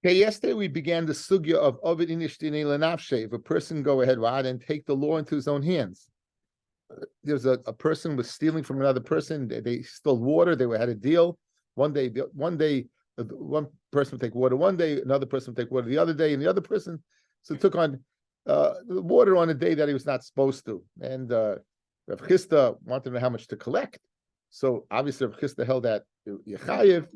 Okay, yesterday we began the sugya of Ovid Inishtini Lenafshe. If a person go ahead, right, and take the law into his own hands. There's a person was stealing from another person. They stole water. They had a deal. One day, one person would take water one day, another person would take water the other day, and the other person took on the water on a day that he was not supposed to. And Rav Chisda wanted to know how much to collect. So obviously Rav Chisda held that Yechayev,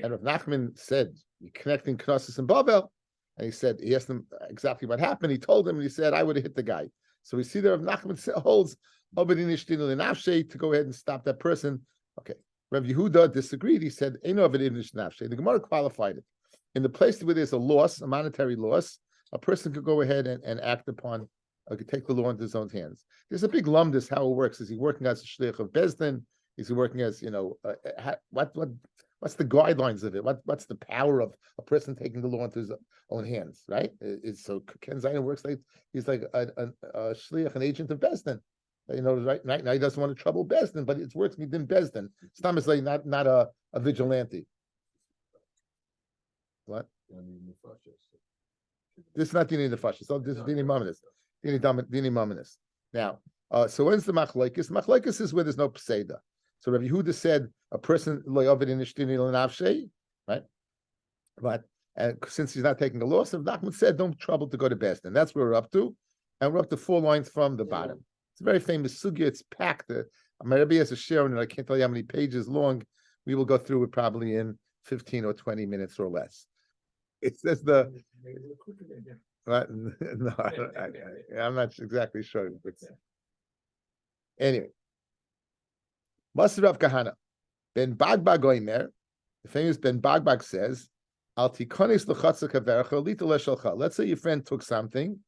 and Rav Nachman said, "You're connecting Knossos and Babel." And he asked him exactly what happened. He told him, and he said, "I would have hit the guy." So we see that Rav Nachman holds to go ahead and stop that person. Okay. Rav Yehuda disagreed. He said, the Gemara qualified it. In the place where there's a loss, a monetary loss, a person could go ahead and act upon, could take the law into his own hands. There's a big lumdus how it works. Is he working as a shliach of Bezdin? Is he working as, what's the guidelines of it? What's the power of a person taking the law into his own hands, right? So Ken Zayin works like he's like a shliach, an agent of Bezdin. Right now he doesn't want to trouble Bezdin, but it's works within Bezdin. Stam is like not a vigilante. What? This is not Dini Nefashis. So this is Dini Mamanis. Dini Mamanis. Now, so when's the Machlokes? Machlokes is where there's no Peseda. So Rabbi Yehuda said a person loyovid in Ishtini L'Nafshei, right? But since he's not taking the loss, Rav Nachman said, don't trouble to go to Bezdin. That's where we're up to, and we're up to 4 lines from the bottom. It's a very famous sugya. It's packed. My Rabbi has a share, and I can't tell you how many pages long. We will go through it probably in 15 or 20 minutes or less. It says the. Right? No, I'm not exactly sure. Anyway, Masir Rav Kahana Ben Bagbag Oimer, the famous Ben Bagbag says, "Al tikonis l'chatza kavercha lita leshalcha." Let's say your friend took something,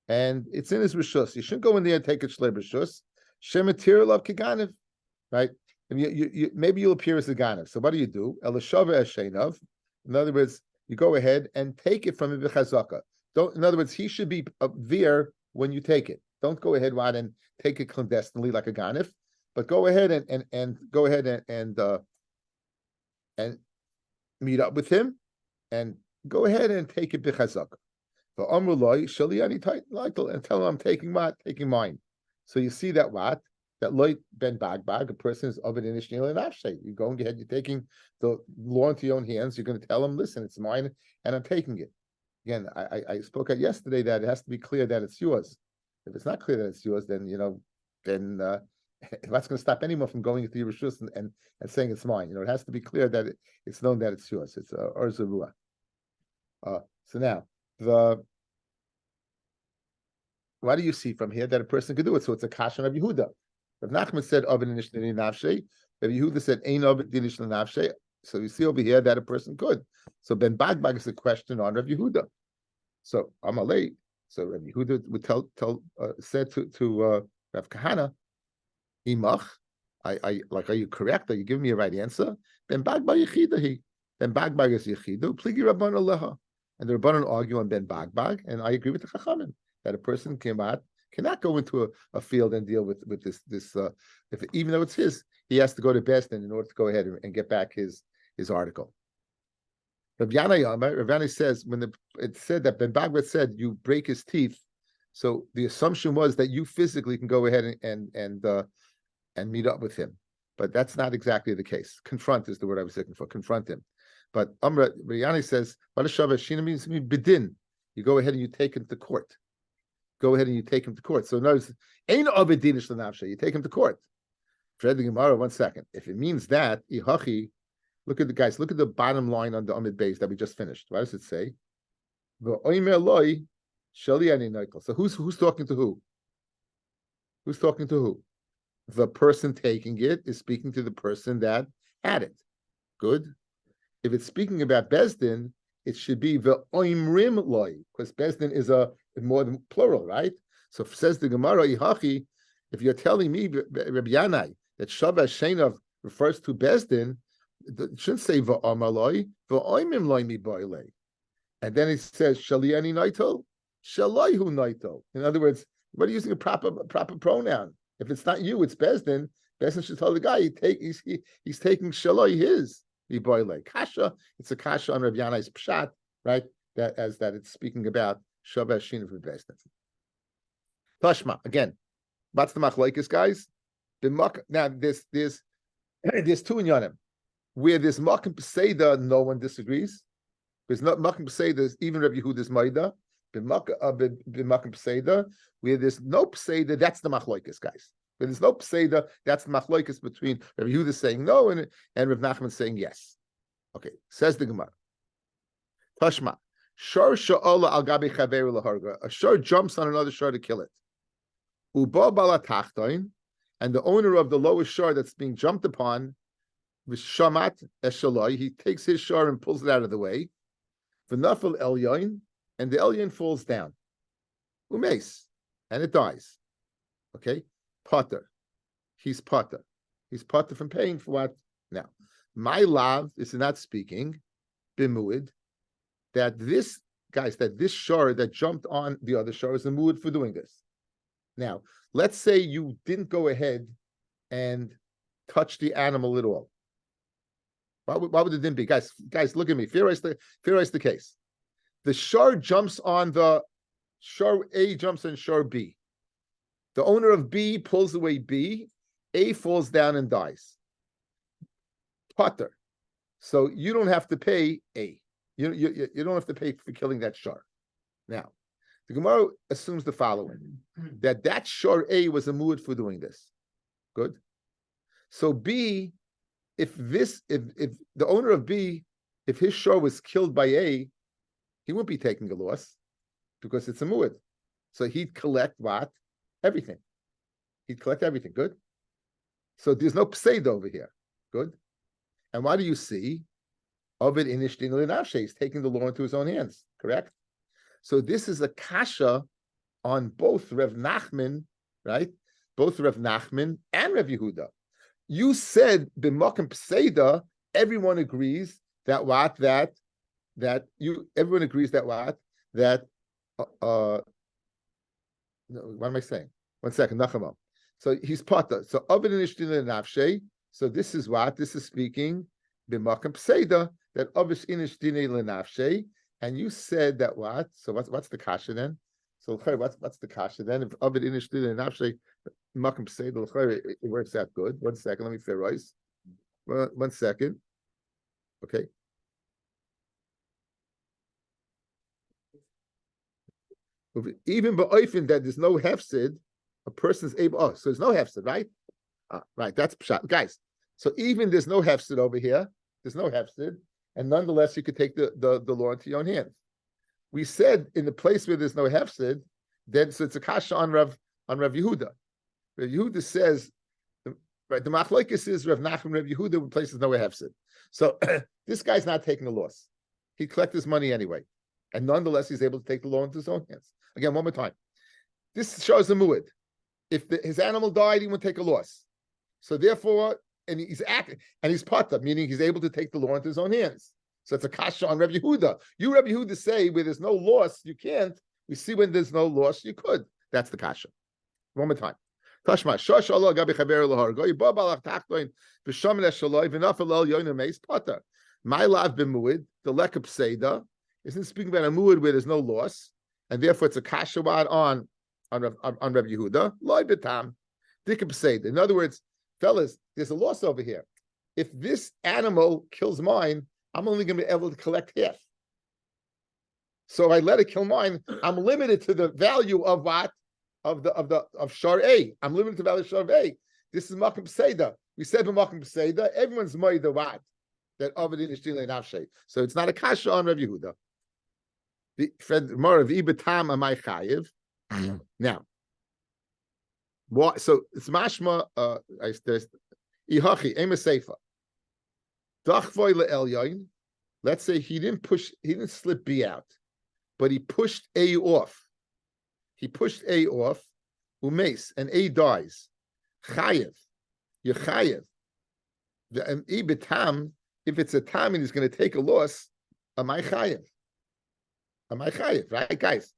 and it's in his rishus. You shouldn't go in there and take it shlei rishus. Shematir love kiganev, right? And you maybe you'll appear as a ganev. So what do? Elishava eshenav. In other words, you go ahead and take it from him b'chazaka. In other words, he should be there when you take it. Don't go ahead and take it clandestinely like a ganif, but go ahead and go ahead and meet up with him, and go ahead and take it b'chazaka. But amrulai shaliani title and tell him I'm taking mine. So you see that loy ben bagbag, a person is of an initial and afshay. You go and you're taking the law into your own hands. You're going to tell him, listen, it's mine, and I'm taking it. Again, I spoke out yesterday that it has to be clear that it's yours. If it's not clear that it's yours, then that's going to stop anyone from going into your rishus and saying it's mine. It has to be clear that it's known that it's yours. It's orzarua. So now what do you see from here that a person could do it? So it's a kasha of Yehuda. Rav Nachman said Ovid Inishtini Nafshe. Rav Yehuda said Ein Ovid Inishtini Nafshe. So you see over here that a person could. So Ben Bagbag is a question on Rav Yehuda. So Amalei. So Rav Yehuda would said to Rav Kahana, Imach, are you correct? Are you giving me a right answer? Ben Bagbag Yechidahi. Ben Bagbag is Yechidu. Pligi Rabban Aleha. And the Rabbanon argue on Ben Bagbag, and I agree with the Chachamim that a person cannot go into a field and deal with this if even though it's his, he has to go to Bezdin in order to go ahead and get back his article. Rav Yana says when it said that Ben Bagbag said you break his teeth, so the assumption was that you physically can go ahead and meet up with him, but that's not exactly the case. Confront is the word I was looking for. Confront him, but Rav Yana says Shina means bedin. You go ahead and you take him to court. Go ahead and you take him to court. So notice, ain't Ovid Dinish L'Nafshe. You take him to court. Fred the Gemara, 1 second. If it means that, Ihachi, look at the bottom line on the Amid base that we just finished. What does it say? So who's talking to who? Who's talking to who? The person taking it is speaking to the person that had it. Good. If it's speaking about Bezdin, it should be the oimrim loy, because Bezdin is a more than plural, right? So says the Gemara, Ihachi, if you're telling me, Rabbi Yanai, that Shavah Shenov refers to Bezdin, it shouldn't say va'amaloi, va'oimim loy mi boile. And then it says shaliani naito, shalayhu naito. In other words, what are you using a proper pronoun? If it's not you, it's Bezdin. Bezdin should tell the guy he's taking shaloi his mi boile. Kasha, it's a kasha on Rabbi Yanai's pshat right? That it's speaking about Shaveh Shina V'Beisnet. Tashma, again, what's the machlokes, guys? Now, there's two inyanim. Where there's Makim Peseda, no one disagrees. There's not Makim Peseda, even Rabbi Yehuda's Maida. B'Makim Peseda, where there's no Peseda, that's the machlokes, guys. Where there's no Peseda, that's the machlokes between Rabbi Yehuda saying no and Rav Nachman saying yes. Okay, says the Gemara. Tashma, Shor Sha'ola al Gabi Chaveru Laharga. A shor jumps on another shor to kill it. Uba Bala Tachtoin, and the owner of the lowest shor that's being jumped upon, Vishamat Eshaloi, he takes his shor and pulls it out of the way. V'nafel Elyon, and the Elyon falls down. Umes, and it dies. Okay, Potter. He's Potter. He's Potter from paying for what? Now, my love is not speaking, Bimuid, that this, guys, that this shor that jumped on the other shor is a muid for doing this. Now, let's say you didn't go ahead and touch the animal at all. Why would it then be? Guys, look at me. Theorize the case. The shor jumps on the shor A, jumps on shor B. The owner of B pulls away B. A falls down and dies. Potter. So you don't have to pay A. You don't have to pay for killing that shor. Now, the Gemara assumes the following: that shor A was a muad for doing this. Good. So B, if the owner of B, if his shor was killed by A, he wouldn't be taking a loss because it's a muad. So he'd collect what? Everything. He'd collect everything. Good. So there's no pseid over here. Good. And why do you see? Ovid inishtin l'nafshe, he's taking the law into his own hands. Correct. So this is a kasha on both Rav Nachman, right? Both Rav Nachman and Rav Yehuda. You said b'makom pseida, everyone agrees that what everyone agrees that what no, what am I saying? One second, Nachama. So he's pata. So Ovid inishtin l'nafshe. So this is what this is speaking b'makom pseida, that Ovid inishtin l'nafshe. And you said that what? So what's the kasha then? So what's the kasha then? If Ovid inishtin l'nafshe makom pseida, it works out good. 1 second, let me theorize. 1 second. Okay. Even ba'oifin that there's no hefsid, a person's able. Oh, so there's no hefsid, right? Right. That's pshat, guys. So even there's no hefsid over here. There's no hefsid, and nonetheless you could take the law into your own hands. We said in the place where there's no hefsid, then so it's a kasha on Rav Yehuda. Rav Yehuda says, right? The machlokes is Rav Nachman, Rav Yehuda, places no hefsid. So this guy's not taking a loss. He'd collect his money anyway, and nonetheless he's able to take the law into his own hands. Again, one more time. This shows a muad. If his animal died, he would take a loss. So therefore, and he's acting, and he's pata, meaning he's able to take the law into his own hands. So it's a kasha on Rabbi Yehuda. You, Rabbi Yehuda, say where there's no loss, you can't. We see when there's no loss, you could. That's the kasha. One more time. Tashma, shosh Allah gabi chaver lahar go yiba balach tachtoin v'shamin eshaloi v'nafel el yoyna meis pata. My lav b'muid the lekab seida isn't speaking about a muid where there's no loss, and therefore it's a kasha on Rabbi Yehuda. Loi b'tam dikab seida. In other words, fellas, there's a loss over here. If this animal kills mine, I'm only going to be able to collect half. So if I let it kill mine, I'm limited to the value of what? Of Shar A. I'm limited to the value of Shar A. This is Makim Peseda. We said Makim Peseda, everyone's Maida what? That Ovid Inishtin Nafshe. So it's not a kasha on Rav Yehuda. The more of Ibatam Amai Chayiv. Now, what? So it's mashma. Ihachi ema seifa. Dachvoy le'elyoin. Let's say he didn't slip B out, but he pushed A off. He pushed A off, umes, and A dies. Chayev, you're chayev. The ibitam, if it's a tam and he's going to take a loss, am I chayev? Am I chayev? Right, guys.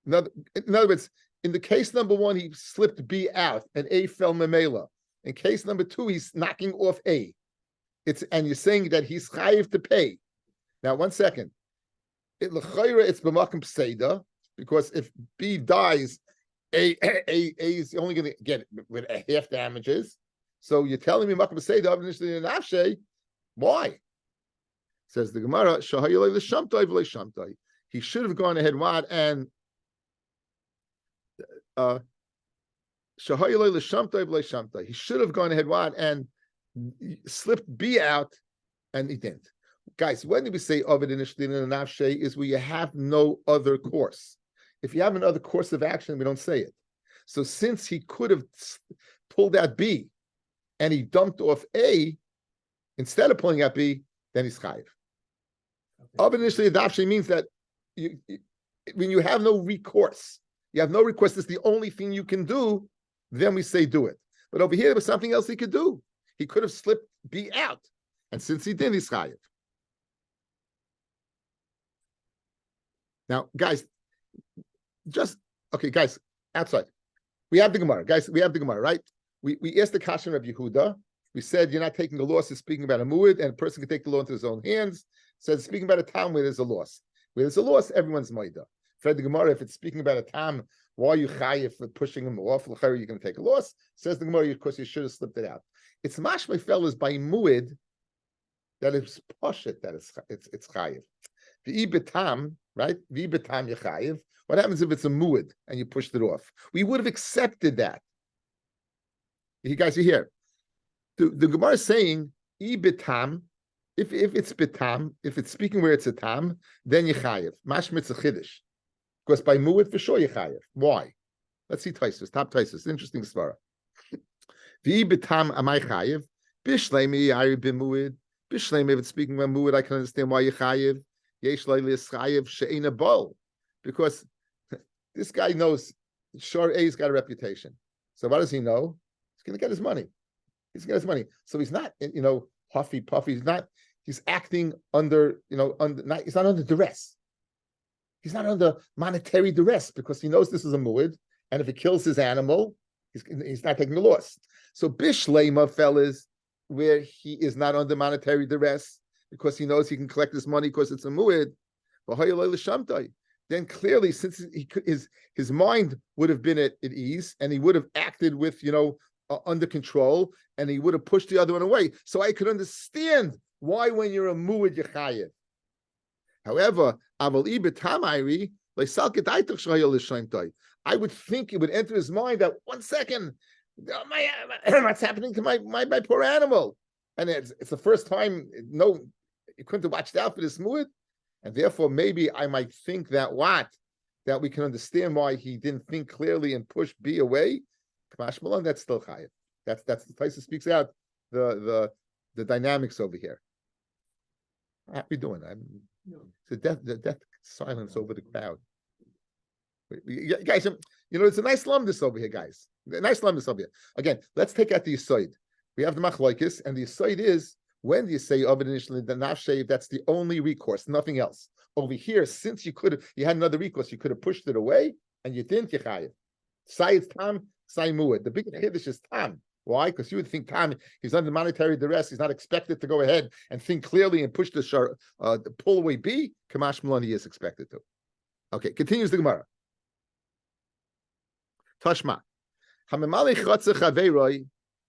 In other words, in the case number one, he slipped B out and A fell memela. In case number two, he's knocking off A. And you're saying that he's chayiv to pay. Now, 1 second. It's b'makom pseida, because if B dies, A is only going to get with a half damages. So you're telling me makom pseida initially in nafshe? Why? Says the Gemara, Shahayilay l'shamtai v'lei shamtai. He should have gone ahead and Shahayilay l'shamtai v'lei shamtai. He should have gone ahead and slipped B out, and he didn't. Guys, when do we say Ovid initially in a nafshe is where you have no other course. If you have another course of action, we don't say it. So since he could have pulled out B and he dumped off A instead of pulling out B, then he's chayiv. Ovid initially in nafshe means that when you have no recourse, this is the only thing you can do, then we say do it. But over here, there was something else he could do. He could have slipped B out. And since he didn't, he's chayiv. Now, guys, guys, outside. We have the Gemara. Guys, we have the Gemara, right? We asked the Kashan Rabbi Yehuda. We said you're not taking a loss, it's speaking about a mu'id, and a person can take the law into his own hands. Says speaking about a tam where there's a loss. Where there's a loss, everyone's maida. Fred the Gemara, if it's speaking about a tam, why are you chayiv for pushing him off? You're going to take a loss. Says the Gemara, of course, you should have slipped it out. It's mashmei fellas by mu'id that it's poshit, that it's chayiv. The ibitam, right? The ibitam yechayiv. What happens if it's a mu'id and you pushed it off? We would have accepted that. You guys are here. The Gemara is saying ibitam. If it's bitam, if it's speaking where it's a tam, then yechayiv. Mashmitz a chiddush. Because by mu'id for sure yechayiv. Why? Let's see Taisus. Top Taisus. Interesting svara. The ibitam amay chayiv. Bishleimi ari b'mu'id. Bishleimi, if it's speaking about mu'id, I can understand why yechayiv. Yesh leili chayiv she'ena bol. Because this guy knows sure A's got a reputation. So what does he know? He's going to get his money. He's going to get his money. So he's not, huffy puffy. He's acting under, he's not under duress. He's not under monetary duress because he knows this is a mu'id, and if it kills his animal, he's not taking a loss. So bishlema fellas, where he is not under monetary duress because he knows he can collect his money because it's a mu'id, then clearly, since his mind would have been at ease and he would have acted with, under control, and he would have pushed the other one away. So I could understand why when you're a mu'id yechayev. However, I would think it would enter his mind that 1 second, what's happening to my poor animal? And it's the first time, you couldn't have watched out for this mu'id. And therefore, maybe I might think that we can understand why he didn't think clearly and push B away. Kamash Malon, that's still chayiv. That's the place that speaks out the dynamics over here. How we doing? The death silence over the crowd. Guys, it's a nice lumdus over here, guys. A nice lumdus over here. Again, let's take out the yisoid. We have the machlokes, and the yisoid is, when do you say Ovid initially the nafshe? That's the only recourse, nothing else. Over here, since you had another recourse, you could have pushed it away, and you didn't. Yechayev. Say it's tam, say mu'ed. The big chiddush is tam. Why? Because you would think tam, he's under monetary duress. He's not expected to go ahead and think clearly and push the pull away B. Kamash Malon, he is expected to. Okay, continues the Gemara. Tashma. Hamemali chotze chaveiroi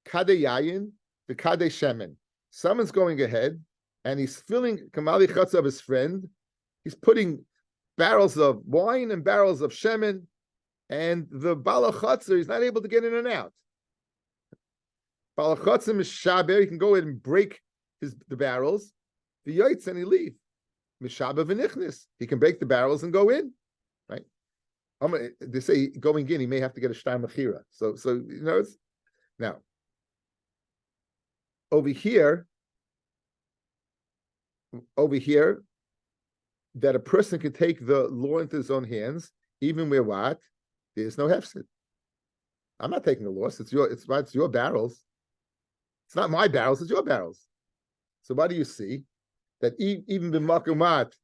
kade yayin v'kade shemen. Someone's going ahead and he's filling kamali chutz of his friend. He's putting barrels of wine and barrels of shemen, and the balachotzer is not able to get in and out. Balachotzer mishaber, he can go ahead and break the barrels. The yaitz and he leave. Mishaber v'nichnis, he can break the barrels and go in. Right? They say going in, he may have to get a shtar mechira. So it's now. Over here, that a person can take the law into his own hands, even where what? There's no hefsid. I'm not taking the loss. It's your barrels. It's not my barrels, it's your barrels. So what do you see? That even b'makumat,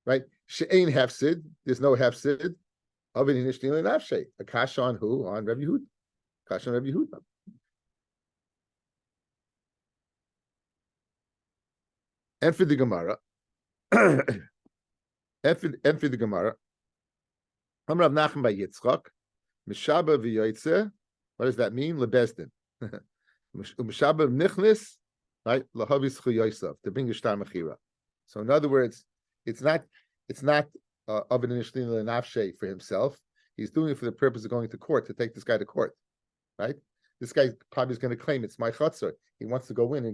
right? She'ein hefsid, there's no hefsid. Of an inishtin nafshe. A kasha on who? On Rabbi Yehuda. Kasha on Rabbi Yehuda. And for the Gemara, And for the Gemara, Rav Nachman by Yitzchak, Mishaba v'yoytze. What does that mean? Lebezdin. Mishaba nichnis, right? Lahavis chuyosav, to bring a shtar mechira. So in other words, it's not of an initially nafshe for himself. He's doing it for the purpose of going to court, to take this guy to court, right? This guy probably is going to claim it's my chutzner. He wants to go in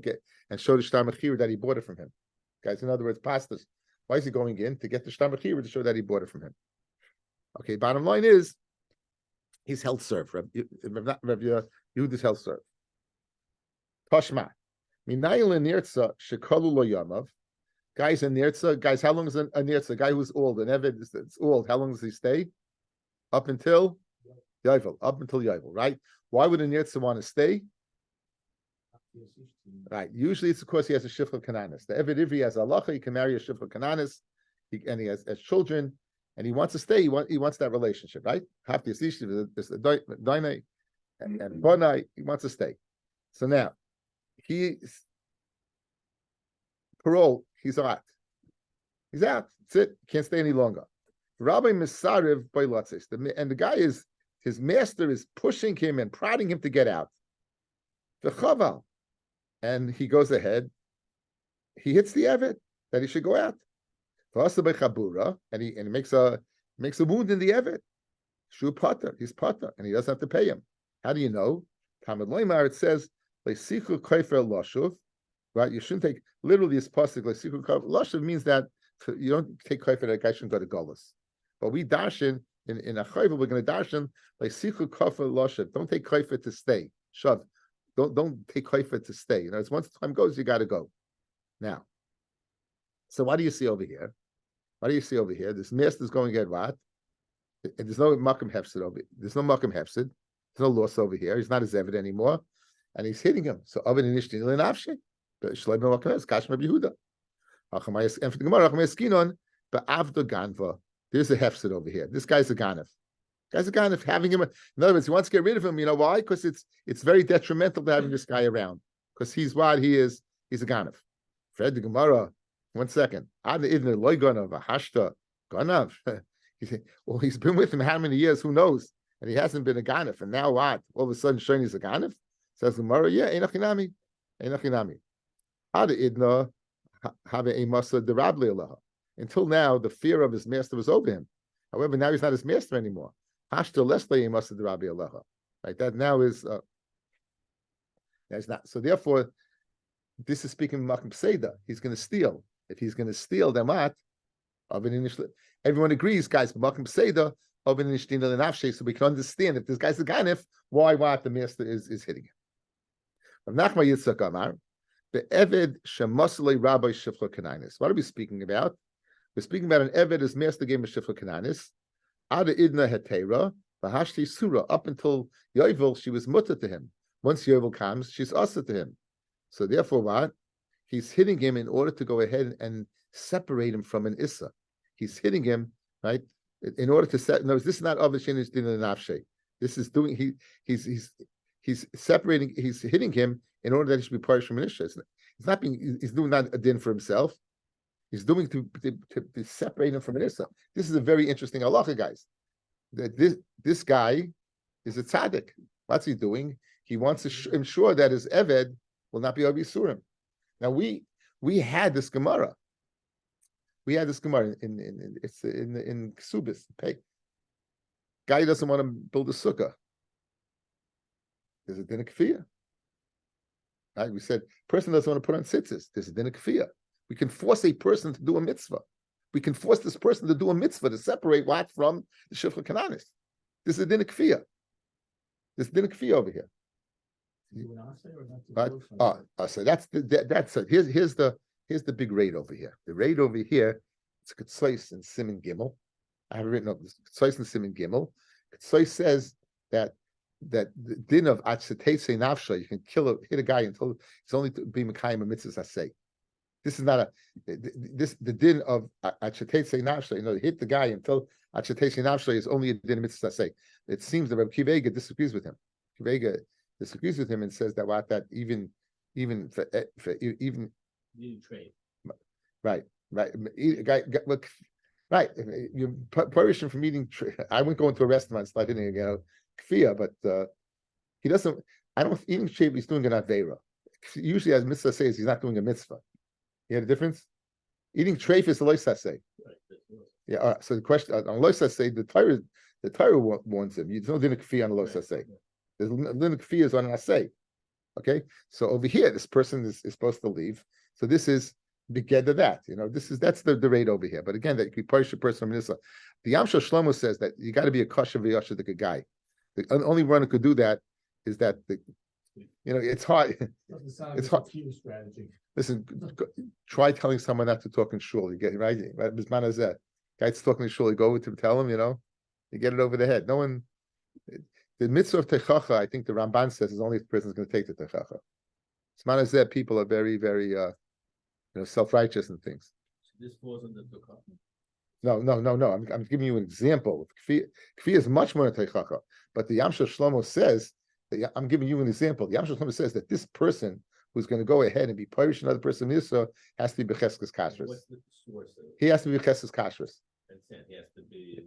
and show the shtar mechira that he bought it from him. Guys, in other words, pastas. Why is he going in? To get the shtar mechira to show that he bought it from him. Okay, bottom line is, he's held serve. Rabbi Yehuda's held serve. Toshma. Minayil in Nirtza, Shekalu lo yamav. Guys in Nirtza, guys, how long is a Nirtza? Guy who's old, an Eved is old, how long does he stay? Up until Yovel, right? Why would a Nirtza want to stay? Right. Usually it's because he has a Shifra Kananis. The Eved Ivri has a halacha, he can marry a Shifra Kananis, and he has children, and he wants to stay, he wants that relationship, right? Half the Asish, there's the Dainai and Bonai, he wants to stay. So now, he's parole, he's out. He's out. That's it. Can't stay any longer. Rabbi Misarev by Latzis. And the guy his master is pushing him and prodding him to get out. The Chaval. And he goes ahead. He hits the Eved that he should go out. And he makes a wound in the Eved. Shu Potter. He's Potter. And he doesn't have to pay him. How do you know? Talmud Loimar, it says, Leisichu Kaifer Lashuv. Right? You shouldn't take literally this pasuk Leisichu Kaifer Lashuv means that you don't take Kaifer that a guy shouldn't go to Golas. But we darshan in a Chayva, we're going to darshan Leisichu Kaifer Lashuv. Don't take Kaifer to stay. Shav. Don't take Kaifer to stay. You know, it's once the time goes, you got to go. Now, so what do you see over here? What do you see over here? This master's going to get what? And there's no Makam Hefsid over here. There's no Makam Hefsid. There's no loss over here. He's not his Eved anymore. And he's hitting him. So Oven and Ishtin Linafshi. But Shleim Makam Hefsid, Kash Rabbi Yehuda. And for the Gemara, Achamayaskinon, but Avda Ganva. There's a Hefsid over here. This guy's a Ganef. Guy's a Ganef. Having him, in other words, he wants to get rid of him. You know why? Because it's very detrimental to having this guy around. Because he's what he is. He's a Ganef. Fred the Gemara. 1 second. Ad idner loy ganav hashta ganav. Well, he's been with him how many years? Who knows? And he hasn't been a ganef. And now what? All of a sudden, showing he's a ganef? Says the Gemara, yeah, einachinami. Ad idna have a masa derabli alaha. Until now, the fear of his master was over him. However, now he's not his master anymore. Hashta lesle a masa derabli alaha. Right? That now is. That's not. So therefore, this is speaking of Makim Pseida. He's going to steal. If he's going to steal them out of an initial, everyone agrees, guys. Makim Pseida of an initial nafshe, so we can understand if this guy's a ganif, why the master is hitting him. Nachma Yitzchak Amar, the Eved Shemasle Rabbi Shifla Kanainis. What are we speaking about? We're speaking about an Eved his master gave him Shifla Kanainis. Ada Idna Hetera, Bahashti Surah. Up until Yovel, she was mutter to him. Once Yovel comes, she's asa to him. So therefore, what? He's hitting him in order to go ahead and separate him from an Issa. He's hitting him, right? In order to set. No, this is not Avashinish Din Nafshe. This is doing. He's separating. He's hitting him in order that he should be punished from an Issa. He's not being. He's doing not a din for himself. He's doing to separate him from an Issa. This is a very interesting halacha, guys. That this guy is a tzaddik. What's he doing? He wants to ensure that his Eved will not be Abisurim. Now we had this Gemara. We had this Gemara in Ksubis. Hey, guy doesn't want to build a sukkah. There's a din of kfiyah. Right? We said person doesn't want to put on tzitzis. There's a din of kfiyah. We can force a person to do a mitzvah. We can force this person to do a mitzvah to separate what from the shifra kananis. This is a din of kfiyah. There's a din of kfiyah over here. Right? So that's here's the big raid over here. The raid over here, it's Ketzos and Siman Gimel. I have written up this Ketzos and Siman Gimel. Ketzos says that the din of Atzatese Nafsha, you can hit a guy until it's only to be Mekayim a mitzvah say. This is not the din of Atzatese Nafsha, hit the guy until Atzatese Nafsha is only a din of mitzvah say. It seems that Rabbi Kivega disagrees with him. Kivega disagrees with him and says that even trade. Right. Right. You perish him from eating. I wouldn't go into a restaurant, start eating, kfiyah, but he doesn't. I don't eating treif. He's doing an avera. Usually, as mitzvah says, he's not doing a mitzvah. You hear the difference? Eating treif is a loisaseh. Yeah. So the question on loisaseh, the Torah warns him. There's no din kfiyah on a loisaseh. There's din kfiyah is on an aseh. Okay. So over here, this person is supposed to leave. So this is beged of that. That's the rate over here. But again, that you punish a person from Nisa. The Yamshel Shlomo says that you got to be a kosher v'yashadik guy. The only one who could do that is that it's hard. It's hard. Strategy. Listen, try telling someone not to talk in shul. You get right. Bisman is that guy's talking in shul. You go over to tell him. You get it over the head. No one. The mitzvah of techacha, I think the Ramban says, is only if the person is going to take the techacha. Bisman is that people are very, very, self-righteous and things. So this falls under techacha. No. I'm giving you an example. Kfi is much more than techacha. But the Yamshel Shlomo says that I'm giving you an example. The Yamshel Shlomo says that this person who's going to go ahead and be parish another person Yisra has to be becheskes kashrus. What's the source of it? He has to be becheskes kashrus. He has to be.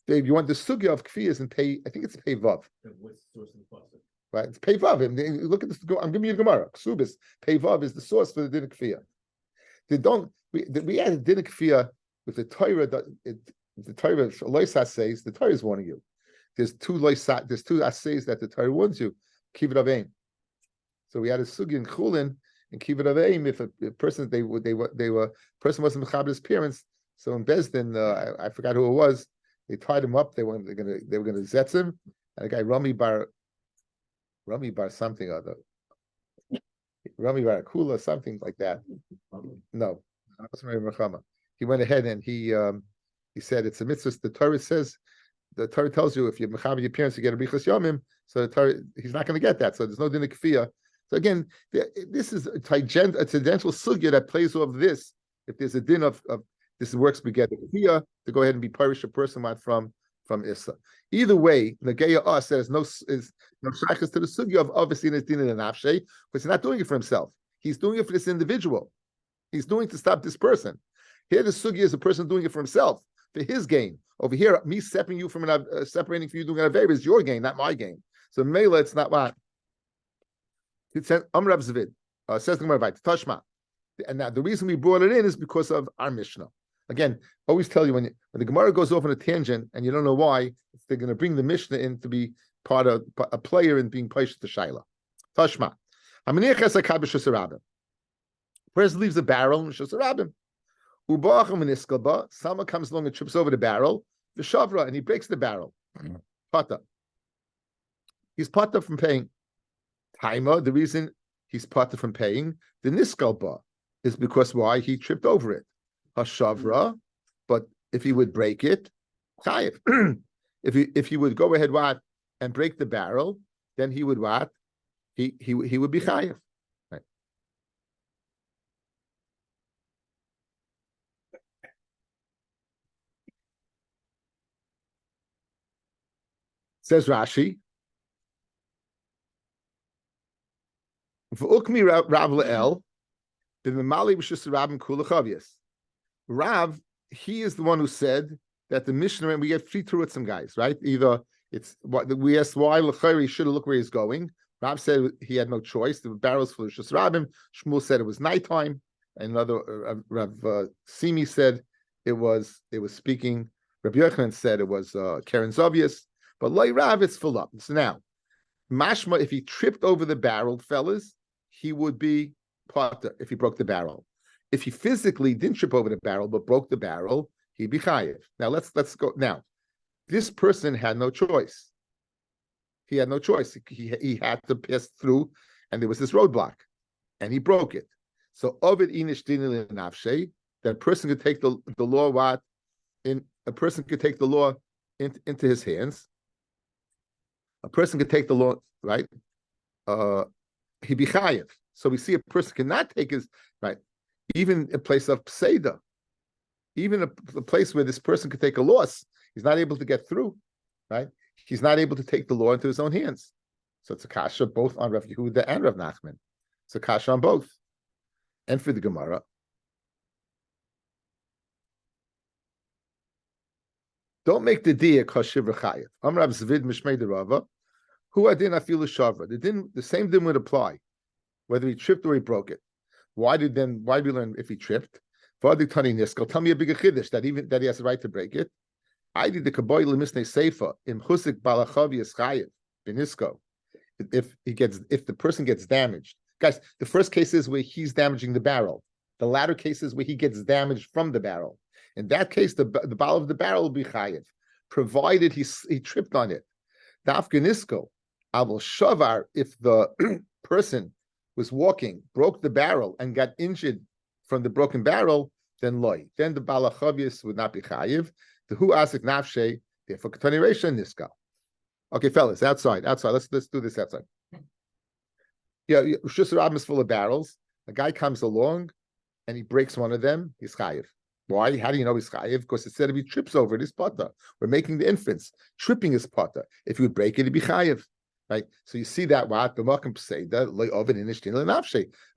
Dave, you want the sugya of kfi is in pay? I think it's pay vav. What's the source of the pasuk? Right, it's pay vav. And look at this. I'm giving you the Gemara. Ksubis pay vav is the source for the din kfiyah. We added din kfiyah with the Torah. The Torah loisas says the Torah is warning you. There's two assays that the Torah warns you. Kibbut avein. So we had a sugi in Chulin and Kibbut avein. If a person person wasn't mechaber his parents, so in Bezdin, I forgot who it was. They tied him up. They were gonna zetz him, and a guy Rami bar something or other, Rami bar Kula, something like that. No, he went ahead and he said it's a mitzvah. The Torah tells you if you're mechaber your parents, you get a brichas yomim. So the Torah, he's not going to get that. So there's no din kfiyah. So again, this is a tangential sugya that plays off this. If there's a din of this works beged kfiyah to go ahead and be parish a person from Issa. Either way, Nageya says no shaykhs to the sugya of obviously in his din and nafshe, because he's not doing it for himself. He's doing it for this individual. He's doing it to stop this person. Here, the sugya is a person doing it for himself, for his gain. Over here, me separating you from separating from you doing an avera is your gain, not my gain. So Mela, it's not what. It's Amrav Zvid says the Gemara Tashma, and now the reason we brought it in is because of our Mishnah. Again, always tell you when the Gemara goes off on a tangent and you don't know why, they're going to bring the Mishnah in to be part of a player in being placed to Shaila. Tashma, person leaves a barrel and Shusarabim. Someone comes along and trips over the barrel, the shavra, and he breaks the barrel. Pata. He's pata from paying. Taima, the reason he's pata from paying, the niskalba, is because why? He tripped over it. Hashavra, but if he would break it, chayiv. if he would go ahead and break the barrel, then he would what? He would be chayiv. Says Rashi, V'ukmi Rav Le'el, b'mimali b'shus Rabim kula chavias. Rav, he is the one who said that the Mishnah, and we get three Terutzim guys, right? Either it's what we asked why L'chayri should have looked where he's going. Rav said he had no choice. The barrel's full of shus Rabim. Shmuel said it was nighttime. Another Rav Simi said it was speaking. Rabbi Yochanan said it was Karen Zovius. But Loi Rav, it's full up. So now, mashma, if he tripped over the barrel, fellas, he would be potter if he broke the barrel. If he physically didn't trip over the barrel but broke the barrel, he'd be chayiv. Now let's go. Now, this person had no choice. He had no choice. He had to pass through, and there was this roadblock, and he broke it. So ovid inish dinil nafshe, that person could take the law a person could take the law into his hands. A person could take the law, right? He'd be chayiv. So we see a person cannot take his, right? Even a place of pseida, even a place where this person could take a loss, he's not able to get through, right? He's not able to take the law into his own hands. So it's a kasha both on Rav Yehuda and Rav Nachman. It's a kasha on both. And for the Gemara, Don't make the dia kashiv rechayev. Amrav zvid mishmei derava. Who adin afilu shavra. The same din would apply, whether he tripped or he broke it. Why do we learn if he tripped? V'adik tani niskel. Tell me a bigger chiddush that he has the right to break it. I did the kaboy lemisnei seifa im chusik balachav yischayev benisko. If the person gets damaged, guys, the first case is where he's damaging the barrel. The latter case is where he gets damaged from the barrel. In that case, the bow of the barrel will be chayiv, provided he tripped on it. The Afghanisko, avol shavar, if the person was walking, broke the barrel, and got injured from the broken barrel, then loy. Then the balachavius would not be chayiv. The hu asik nafshe, therefore katani reisha niska. Okay, fellas, outside. Let's do this outside. Yeah, Rishus Rabbim is full of barrels. A guy comes along and he breaks one of them. He's chayiv. Why? How do you know he's chayiv? Because instead of he trips over it, it's potter. We're making the inference. Tripping is potter. If you would break it, it'd be chayiv. Right? So you see that what? A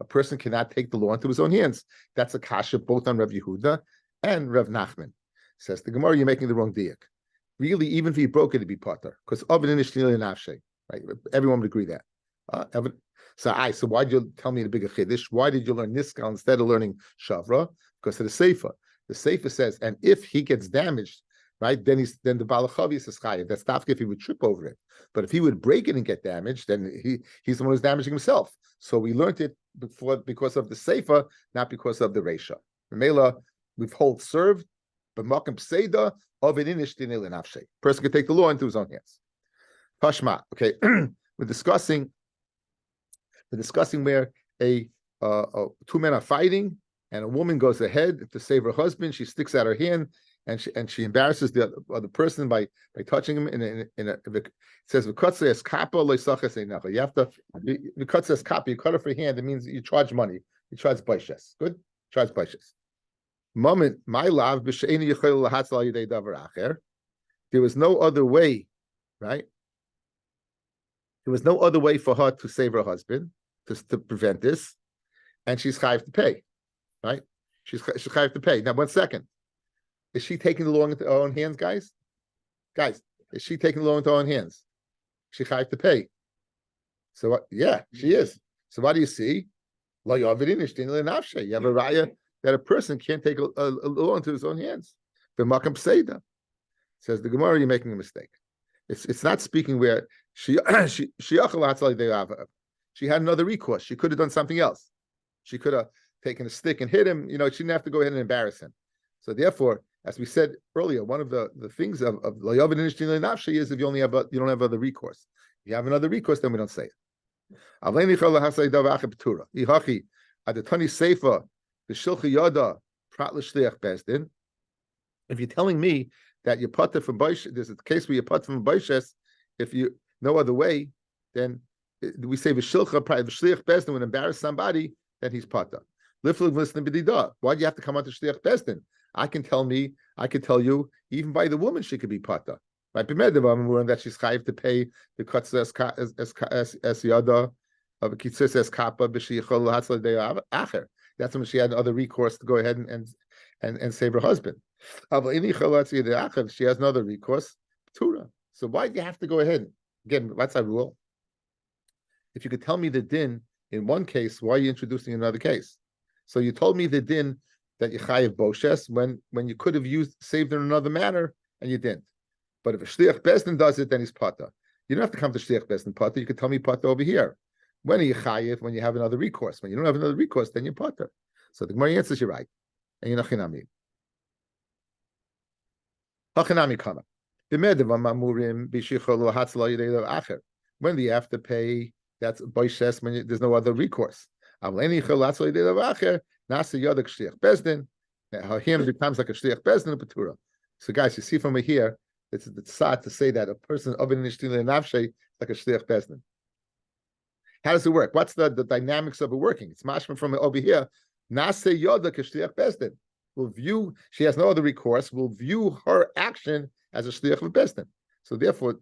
person cannot take the law into his own hands. That's a kasha both on Rav Yehuda and Rav Nachman. Says the Gemara, you're making the wrong diak. Really, even if he broke it, it'd be potter. Because right? Everyone would agree that. So why did you tell me the bigger chiddush? Why did you learn niskal instead of learning shavra? Because of the seifa. The seifa says, and if he gets damaged, right, then the balachavius is chayiv. That's tafka if he would trip over it. But if he would break it and get damaged, then he's the one who's damaging himself. So we learned it because of the seifa, not because of the reisha. Mela, we've hold served, but makam pseida of an inish dinil in afshe. Person can take the law into his own hands. Tashma. Okay, we're discussing where two men are fighting, and a woman goes ahead to save her husband. She sticks out her hand, and she embarrasses the other person by touching him. It says v'katzeres kappa loisachas einacha. You have to v'katzeres kappa. You cut off her hand. It means you charge money. You charge baishes. Good, charge baishes. Moment, my love, b'she'eni yichol lahatzal yidei davar acher. There was no other way, right? There was no other way for her to save her husband, to prevent this, and she's chayiv to pay, right? She's chayiv to pay. Now, 1 second. Is she taking the law into her own hands, guys? Guys, is she taking the law into her own hands? She chayiv to pay. So, yeah, she is. So, what do you see? You have a raya that a person can't take a law into his own hands. Says the Gemara, you're making a mistake. It's not speaking where she had another recourse. She could have done something else. She could have taken a stick and hit him. She didn't have to go ahead and embarrass him. So therefore, as we said earlier, one of the things of Layav and Nishtin Nafshi is if you don't have other recourse. If you have another recourse, then we don't say it. If you're telling me that you putter from Baish, there's a case where you putter from Baishes, if you no other way, then we say v'shilcha v'shliach bezdin would embarrass somebody, then he's putter. Why do you have to come out to shliach bezdin? I can tell you, even by the woman, she could be putter. Right? That she's chayiv to pay the cuts as yada of a kitzis as kappa b'sheichol hatzla de'av acher. That's when she had another recourse to go ahead and save her husband. She has another recourse, Torah. So why do you have to go ahead? Again, what's our rule? If you could tell me the din in one case, why are you introducing another case? So you told me the din that you chayiv boshes when you could have saved in another manner and you didn't. But if a shliach bezdin does it, then he's pata. You don't have to come to shliach bezdin pata. You could tell me pata over here. When are you chayiv? When you have another recourse. When you don't have another recourse, then you're pata. So the Gemara answers you right. And you're nachinami. Hachinami kama. When do you have to pay? That's boishes when there's no other recourse. Her hand becomes like a shliach bezdin patura. So guys, you see from here, it's sad to say that a person of an nishtin nafshe like a shliach bezdin. How does it work? What's the dynamics of it working? It's mashma from over here. Nase yoda k'shliach bezdin. She has no other recourse. We'll view her action as a shliach of bezdin. So therefore,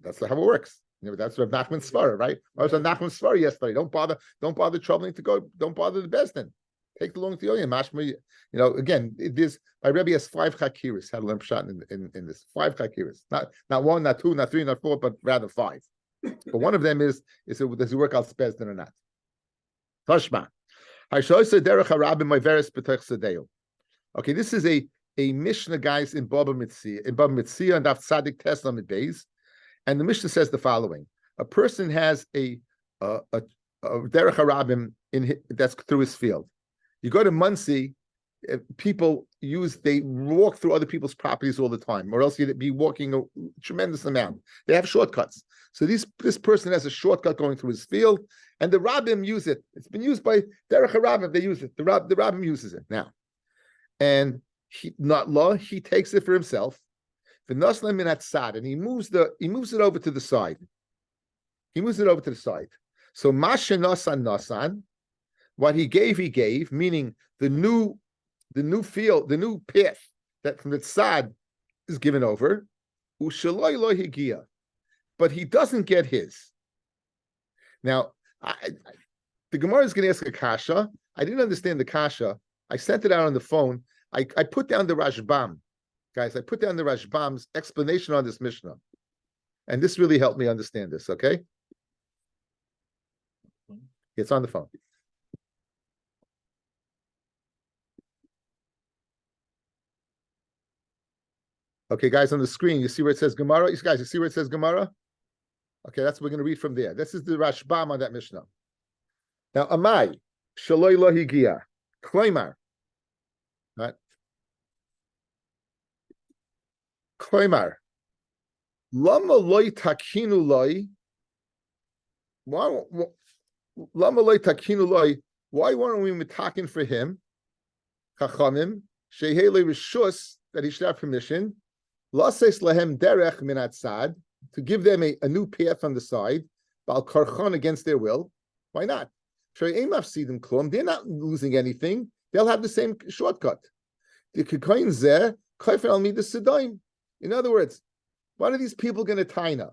that's how it works. That's Rav Nachman's svara, right? I was Rav Nachman's svara yesterday. Don't bother troubling to go. Don't bother the bezdin. Take the long theory and mashma. You know, again, my Rebbe has 5 chakiris. How to learn pshat in this 5 chakiris, not 1, not 2, not 3, not 4, but rather 5. But one of them is does he work out spesdin or not? Tashma. Okay, this is a Mishnah, guys, in Baba Mitzia, and Daf Tzadik Tesla Beis, and the Mishnah says the following: a person has a derech harabim that's through his field. You go to Muncie, they walk through other people's properties all the time, or else you'd be walking a tremendous amount. They have shortcuts. So this person has a shortcut going through his field, and the rabbim use it. It's been used by derech harabim. They use it. The rabbim uses it now, and he takes it for himself. And he moves it over to the side. He moves it over to the side. So Masha Nasan, what he gave, meaning the new field, the new path that from the tzad is given over. Ushaloi lo higia, but he doesn't get his. Now, the Gemara is going to ask a kasha. I didn't understand the kasha. I sent it out on the phone. I put down the Rashbam, guys. I put down the Rashbam's explanation on this Mishnah, and this really helped me understand this. Okay, it's on the phone. Okay, guys, on the screen, you see where it says Gemara? You guys, you see where it says Gemara? Okay, that's what we're going to read from there. This is the Rashbam on that Mishnah. Now, Amai, Shaloi lo higia, Kloimar. Right? Kloimar. Lama loy takinu loy. Lama loy takinu loy. Why weren't we mitakin for him? Chachamim, shehele rishus, that he should have permission. Lases lahem derech minat sad, to give them a new path on the side, bal karchan, against their will. Why not? They're not losing anything. They'll have the same shortcut. In other words, what are these people going to taina?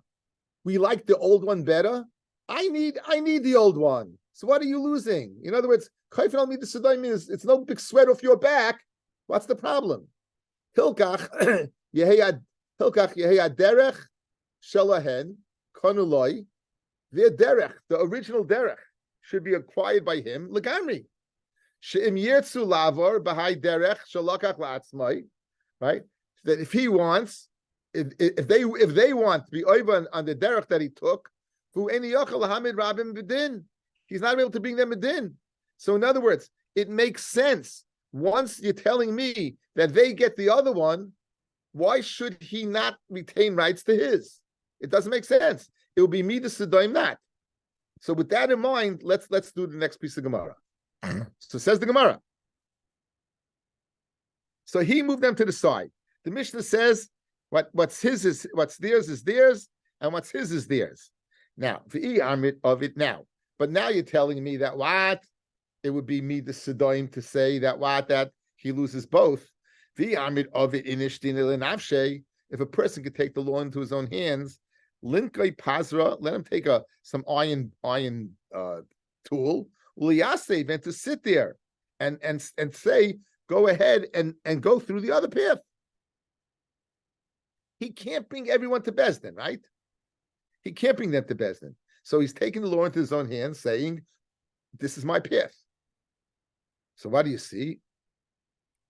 We like the old one better. I need the old one. So what are you losing? In other words, means it's no big sweat off your back. What's the problem? Hilkach Yehei derech shalahen konuloi. Their derech, the original derech, should be acquired by him. Legamri. She'im yirtzu lavor b'hai derech shalakach la'atzmai. Right? That if he wants, if they want to be over on the derech that he took, he's not able to bring them a din. So in other words, it makes sense. Once you're telling me that they get the other one, why should he not retain rights to his? It doesn't make sense. It will be me the Sedaim not. So with that in mind, let's do the next piece of Gemara. So says the Gemara. So he moved them to the side. The Mishnah says what's theirs is theirs, and what's his is theirs. Now, of it now. But now you're telling me that what? It would be me the Sedaim to say that he loses both. The Amid of it if a person could take the law into his own hands, Linkai Pazra, let him take some iron tool, Uliyase, and to sit there and say, go ahead and go through the other path. He can't bring everyone to Bezdin, right? He can't bring them to Bezdin. So he's taking the law into his own hands, saying, this is my path. So what do you see?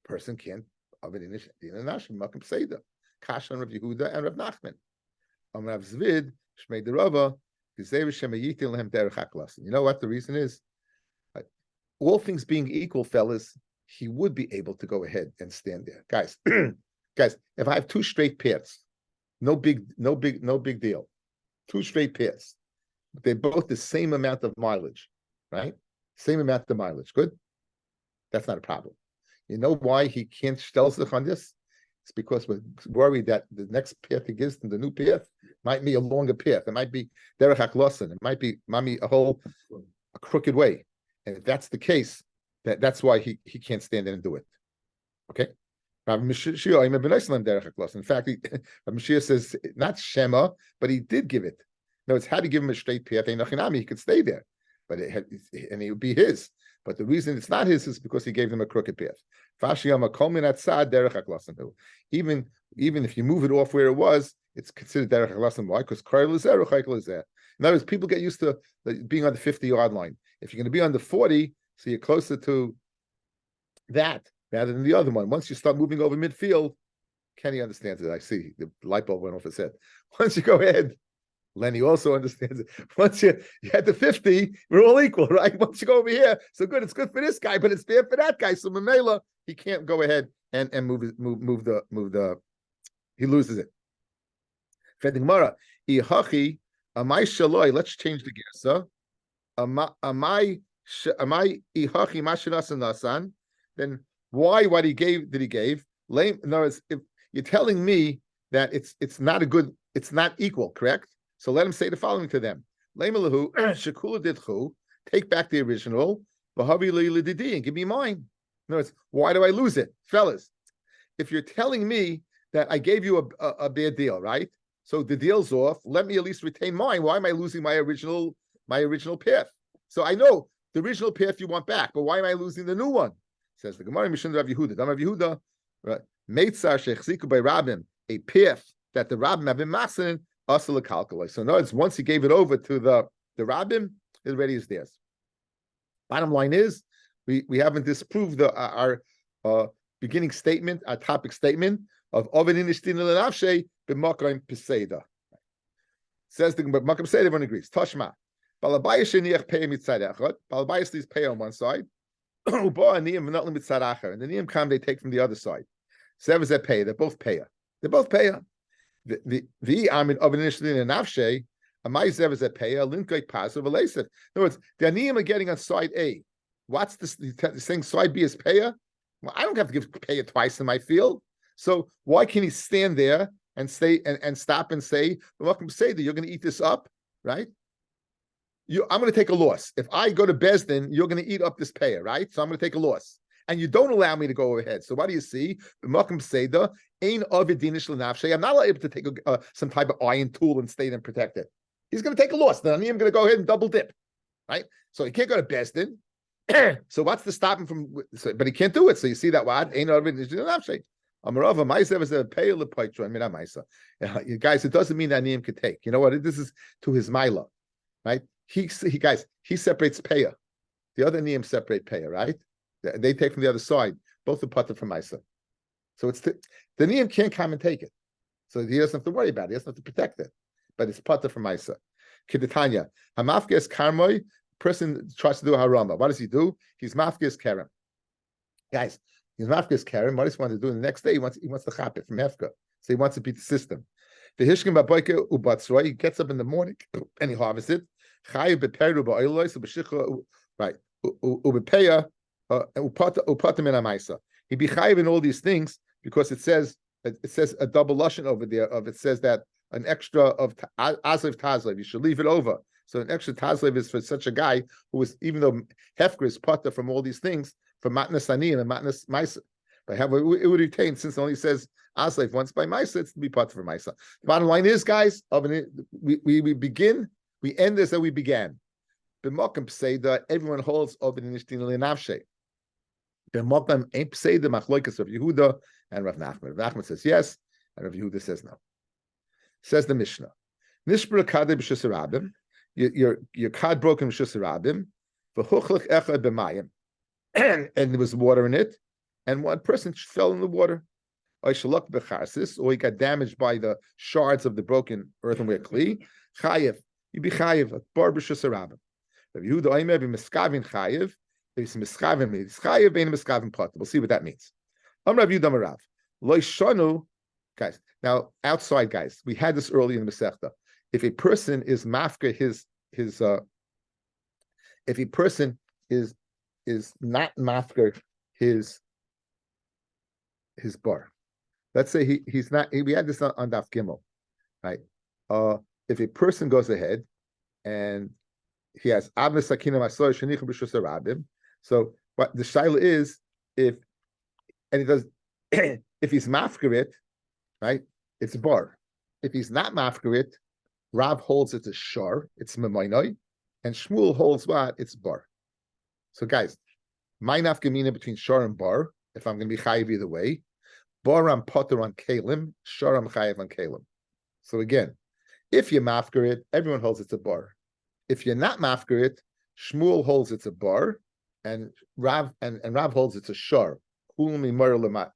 Person can't of it in Nashim, Makim Seder, Kasha and Rav Yehuda and Rav Nachman. Rav Zvid, Shmei the Rava, you know what the reason is? All things being equal, fellas, he would be able to go ahead and stand there. Guys, if I have 2 straight paths, no big deal. 2 straight paths. They're both the same amount of mileage, right? Same amount of mileage. Good? That's not a problem. You know why he can't stelzich on this? It's because we're worried that the next path he gives them, the new path, might be a longer path. It might be derech haklosin. It might be a crooked way. And if that's the case, that's why he can't stand there and do it. Okay? In fact, Rabbi Mashiach says not Shema, but he did give it. No, it's had to give him a straight path. He could stay there, and he would be his. But the reason it's not his is because he gave them a crooked path. Even if you move it off where it was, it's considered derech haglasan. Why? Because kar lezer chayk lezer. In other words, people get used to being on the 50-yard line. If you're going to be on the 40, so you're closer to that rather than the other one. Once you start moving over midfield, Kenny understands it. I see the light bulb went off his head. Once you go ahead, Lenny also understands it. Once you at the 50, we're all equal, right? Once you go over here, so good, it's good for this guy, but it's bad for that guy. So Mamela, he can't go ahead and move the he loses it. Fedingmara, Ihachi, Amai Shaloi, let's change the gersa. Amai Ihachi Mashinasan Nasan, then why what he gave did he gave? No, if you're telling me that it's not a good, it's not equal, correct? So let him say the following to them. Take back the original, and give me mine. No, it's why do I lose it? Fellas, if you're telling me that I gave you a bad deal, right? So the deal's off, let me at least retain mine. Why am I losing my original path? So I know the original path you want back, but why am I losing the new one? Says the Gemara Mishnah Rav Yehuda. Dam Rav Yehuda, right? Meitzar shechiku by Rabbim, a path that the Rabbim have been masin. So in other words, once he gave it over to the Rabbim, it already is theirs. Bottom line is, we haven't disproved our beginning statement, our topic statement of Oven Inishtin Lenavshe b'Makam Peseda. Says the Makam Peseda, everyone agrees. Toshma. Balabayas sheniach pei mitzad echad. Balabayas leaves pay on one side. Uba aniyim v'not mitzad acher. And the niyim kam they take from the other side. Seven that pay. They're both payer. They're both payer. The Amin of an initially in Nafshe, a Maizev is a payer, Linkai passive, a Lasif. In other words, the Aniyim are getting on side A. What's this saying side B is payer? Well, I don't have to give payer twice in my field. So why can he stand there and say and stop and say, welcome to say that you're going to eat this up, right? I'm going to take a loss. If I go to Bezdin, you're going to eat up this payer, right? So I'm going to take a loss. And you don't allow me to go ahead. So what do you see? I'm not able to take some type of iron tool and stay and protect it. He's going to take a loss. Then I'm going to go ahead and double dip, right? So he can't go to Besdin. So what's to stop him from? But he can't do it. So you see that what? Guys, it doesn't mean that Niyam could take. You know what? This is to his Mila, right? He separates payer. The other Niyam separate payer, right? They take from the other side, both the putter from Isa. So it's the Niyam can't come and take it. So he doesn't have to worry about it. He doesn't have to protect it. But it's putter from Isa. Kidatanya. Hamafkes karmoy, person tries to do a harama. What does he do? He's mafkes kerem. Guys, he's mafkes kerem. What does he want to do? The next day, he wants to chop it from Hefka. So he wants to beat the system. The Hishkim Baboike Ubatsroy, he gets up in the morning and he harvests it. Chayiv beperu ba'oilois, right. Ubepeya. He be chayiv in all these things because it says a double lashon over there. It says that an extra of azlev tazlev, you should leave it over. So an extra tazlev is for such a guy who is, even though hefker is pata from all these things, from matnas aniyim and matnas maisa. But it would retain, since it only says azlev once by maisa, it's to be pata for maisa. The bottom line is, guys, we end as though we began. B'makam pseida, everyone holds of an inishtin le'navshe. B'makam ain't pseida machloikas of Yehuda and Rav Nachman. Rav Nachman says yes, and Rav Yehuda says no. Says the Mishnah, Nishbra kadeh b'shus rabim, your cod broken b'shus rabim, v'huchlech echad b'mayim, and there was water in it, and one person fell in the water. Or shalok b'charsis, or he got damaged by the shards of the broken earthenware kli. Chayev, you be chayev, bar b'shus rabim. Rav Yehuda oimer b'miskavin chayev. We'll see what that means. Guys, now outside, guys, we had this early in the Masechta. If a person is mafka if a person is not mafka his bar, let's say he's not. We had this on Daf Gimel, right? If a person goes ahead and he has Abna Sakina Masoy Shenichu B'Shus Rabim. So what the shaila is, if he's mafker it, right? It's a bar. If he's not mafker it, Rav holds it's a shar, it's memoinoi, and Shmuel holds what? It's bar. So guys, My nafkamina between shar and bar, if I'm going to be chayiv either way. Bar I'm potter on kalim, shar I'm chayiv on kalim. So again, if you mafker it, everyone holds it's a bar. If you're not mafker it, Shmuel holds it's a bar, and Rav holds it's a shar. Remember,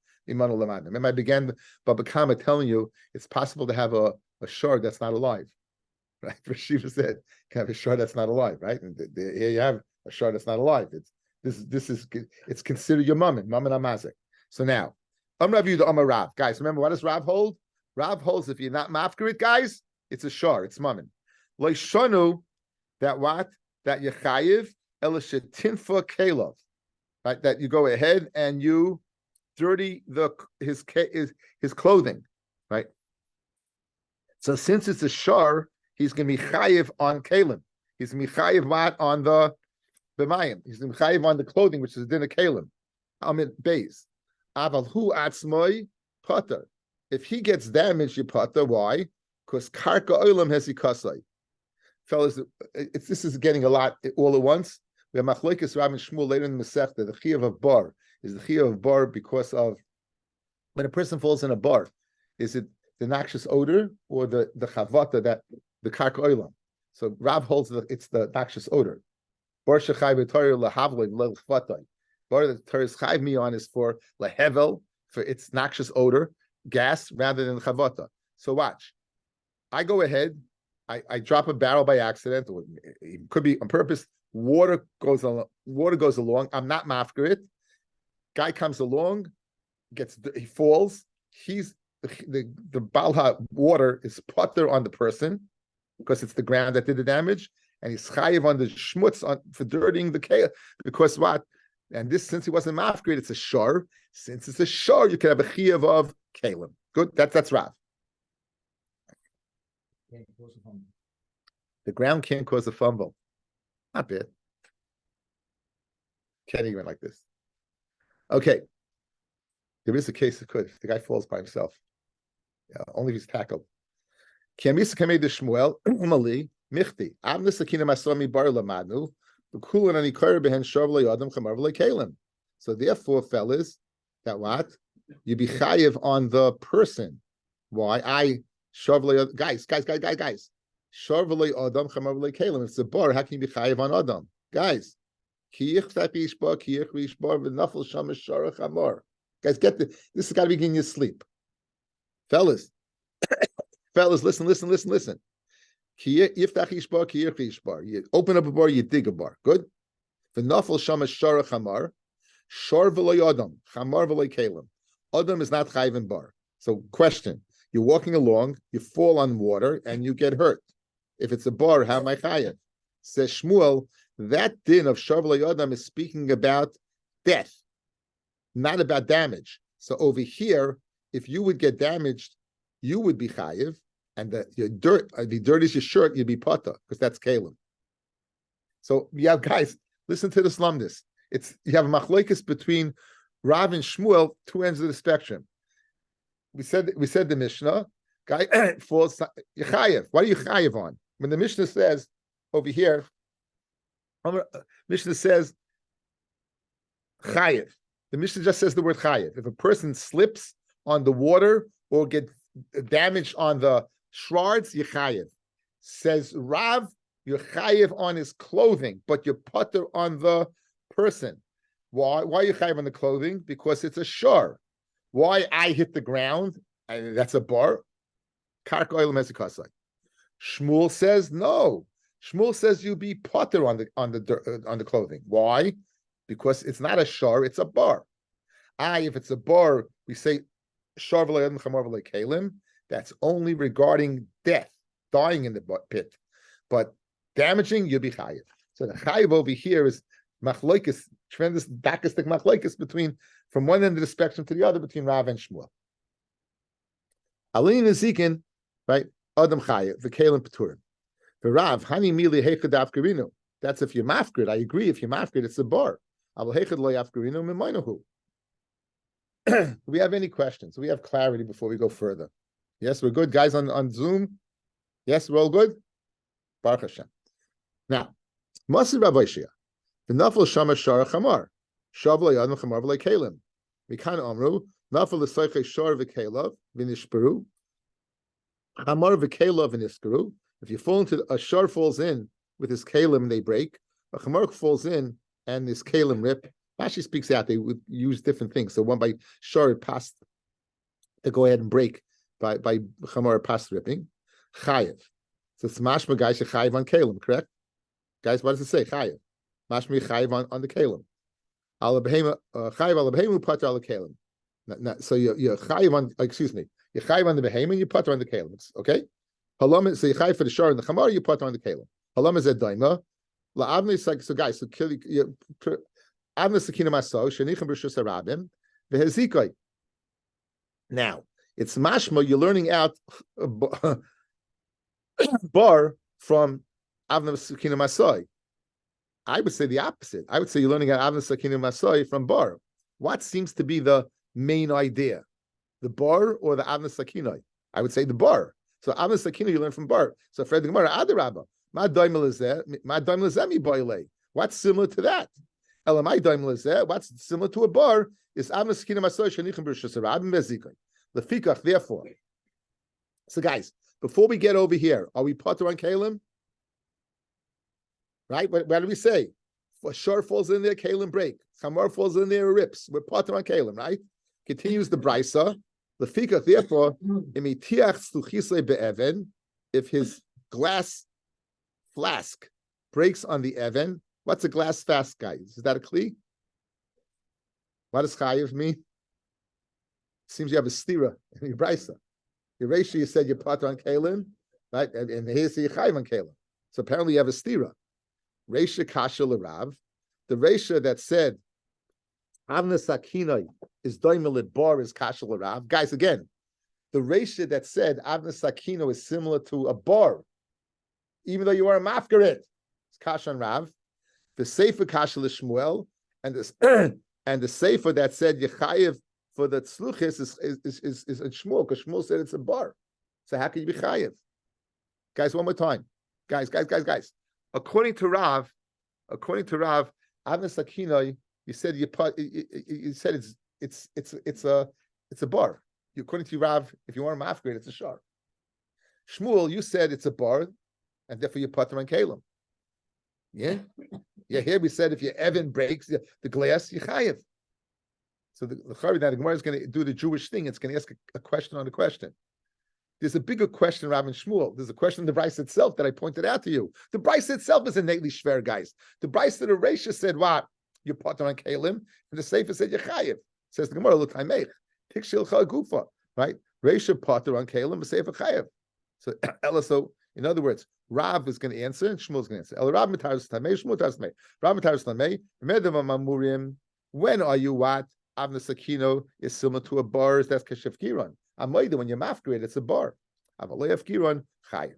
I began Baba Kama telling you it's possible to have a shar that's not alive, right? Shiva said, you can have a shar that's not alive, right? And here you have a shar that's not alive. It's considered your mammon amazik. So now, Rav Yudah Rav. Guys, remember, what does Rav hold? Rav holds if you're not mafker it, guys, it's a shar, it's mammon. Leishanu, that what? That you chayiv elishetinfa kelov, right? That you go ahead and you dirty his clothing, right? So since it's a shar, he's going to be chayiv on kalim. He's going to be chayiv what on the b'mayim. He's going to be chayiv on the clothing, which is din of kalim. Amid beis. Aval hu atzmoi potter. If he gets damaged, you potter. Why? Because karka olam has ikasai. Fellas, this is getting a lot all at once. We have machlokes Rav and Shmuel later in the Masechta. The chiyuv of bar is the chiyuv of bar because of when a person falls in a bar. Is it the noxious odor or the chavata that the karka olam? So Rav holds it's the noxious odor. Bar shechai v'torah lahavloi lechvatai. Bar that Torah is chayv me on is for lehevel, for its noxious odor, gas rather than chavata. So watch. I go ahead. I drop a barrel by accident, or it could be on purpose. Water goes along. I'm not mafker it. Guy comes along, he falls. He's the balha water is putter on the person because it's the ground that did the damage, and he's chayiv on the shmutz for dirtying the kale. Because what? And this, since he wasn't mafker, it's a shar. Since it's a shar, you can have a chiyav of kalim. Good. That's Rav. The ground can't cause a fumble. Not bad. Can't even like this. Okay. There is a case it could. If the guy falls by himself. Yeah, only if he's tackled. So therefore, fellas, that what? You be chayiv on the person. Why? Guys. Sharv'lei Adam Chamarv'lei Kalim. If it's a bar, how can you be chayiv on Adam? Guys, guys, get this has got to be getting you sleep. Fellas, listen. You open up a bar, you dig a bar. Good. V'nafal shama shara chamar, shar v'lei Adam, chamar v'lei Kalim. Adam is not chayiv in bar. So question, you're walking along, you fall on water, and you get hurt. If it's a bar, how am I chayav? Says Shmuel, that din of Sharv'lei Adam is speaking about death, not about damage. So over here, if you would get damaged, you would be chayav, and the dirt is your shirt, you'd be pata, because that's kalim. So yeah, guys, listen to the slumness. You have a machlokes between Rav and Shmuel, two ends of the spectrum. We said the Mishnah, guy falls, you're chayav. What are you chayav on? When the Mishnah says over here, Mishnah says chayiv. The Mishnah just says the word chayiv. If a person slips on the water or get damaged on the shards, you chayiv. Says Rav, you're chayiv on his clothing, but you're putter on the person. Why? Why are you chayiv on the clothing? Because it's a shar. Why I hit the ground? That's a bar. Karka oil mesikasai. Shmuel says no. Shmuel says you be potter on the clothing. Why? Because it's not a shar, it's a bar. If it's a bar, we say shar v'le'adam chamar v'le'kelim. That's only regarding death, dying in the pit. But damaging, you'll be chayiv. So the chayiv over here is machlokes, tremendous dakistic machlokes between from one end of the spectrum to the other between Rav and Shmuel. Alin Nezikin, right? Adam chayiv v'kelim peturim. For Rav, hani mili heichad afkarinu. That's if you're mafkrid. I agree. If you're mafkrid, it's a bar. Aval heichad lo afkarinu mimaynahu. Do we have any questions? Do we have clarity before we go further? Yes, we're good, guys on Zoom. Yes, we're all good. Baruch Hashem. Now, Masir Rabbi Shia, the nafal shama shara chamar. Shavla yadam chamar v'lei kelim. Mikan amru nafal l'soiche shor v'kelav v'nishperu. Hamar v'kelav v'niskaru. If you fall into a shor falls in with his kelim and they break, a chamar falls in and this kelim rip. Rashi speaks out. They would use different things. So one by shor it passed to go ahead and break by chamar past ripping. Chayev. So it's mashma guys chayev on kelim, correct? Guys, what does it say? Chayev. Mashma chayev on the kelim. Al behema chayev al behema pater al kelim. So you're chayev on. Excuse me. You're chayev on the behema and you pater on the kelim. Okay. Halam. So you chayev for the shor and the chamar. You pater on the kelim. Halam is a daima. La avnei so guys. So kill you. Avnei sakina maso shenichem b'rishus harabim v'hezikoi. Now it's mashma. You're learning out bar from avnei sakina masoi. I would say the opposite. I would say you're learning out avnei sakina masoi from bar. What seems to be the main idea? The bar or the avnei sakina? I would say the bar. So avnei sakina you learn from bar. So Fred the Gemara adarabba. Ma daimel is there. Ma daimel is mi boile. What's similar to that? Elamai daimel is there. What's similar to a bar is avnei sakina masoi shenichem b'rishus harabim bezikoi. Lefikach therefore. So guys, before we get over here, are we potter on kalim? Right? What do we say? For shor falls in there, kalim break. Chamar falls in there, rips. We're potter on kalim, right? Continues the brisa. Lefikach therefore, if his glass flask breaks on the even, what's a glass flask, guys? Is that a kli? What does chayiv mean? Seems you have a stira in your brisa. Your ratio, you said you're potter on kalim, right? And here's the chayiv on kalim. So apparently you have a stira. Reisha kasha l'rav, the reisha that said avnei sakina is doimelit bar is kasha l'rav. Guys, again, the reisha that said avnei sakina is similar to a bar, even though you are a mafkarit, it's kasha and rav. The sefer kasha l'shmuel and this and the sefer that said yechayev for the tzluchis is a shmuel because Shmuel said it's a bar. So how can you be chayev? Guys, one more time, guys. According to Rav, avnei sakina, you said it's a bar. According to Rav, if you want to mafgrade, it's a shar. Shmuel, you said it's a bar, and therefore you potter on kalim. Yeah. Here we said if your even breaks the glass, you chayev. So the Gemara is going to do the Jewish thing. It's going to ask a question on a question. There's a bigger question, Rav and Shmuel. There's a question in the Bryce itself that I pointed out to you. The Bryce itself is innately shver, guys. The Bryce that Eresha said, what? You're potter on kalim, and the Sefer said, Yechayev. Says the Gemara, look, I make. Tikshilcha gufa, right? Resha potter on kalim, the Sefer chayev. So, so, in other words, Rav is going to answer, and Shmuel is going to answer. El Rav mitaris tamei, Shmuel mitaris tamei. Rav mitaris tamei, medav mamurim. When are you what? Avnei sakina is similar to a bar, that's kashif kiran. Amayda, when you're mafkarit, it's a bar. Avalei kiran chayev.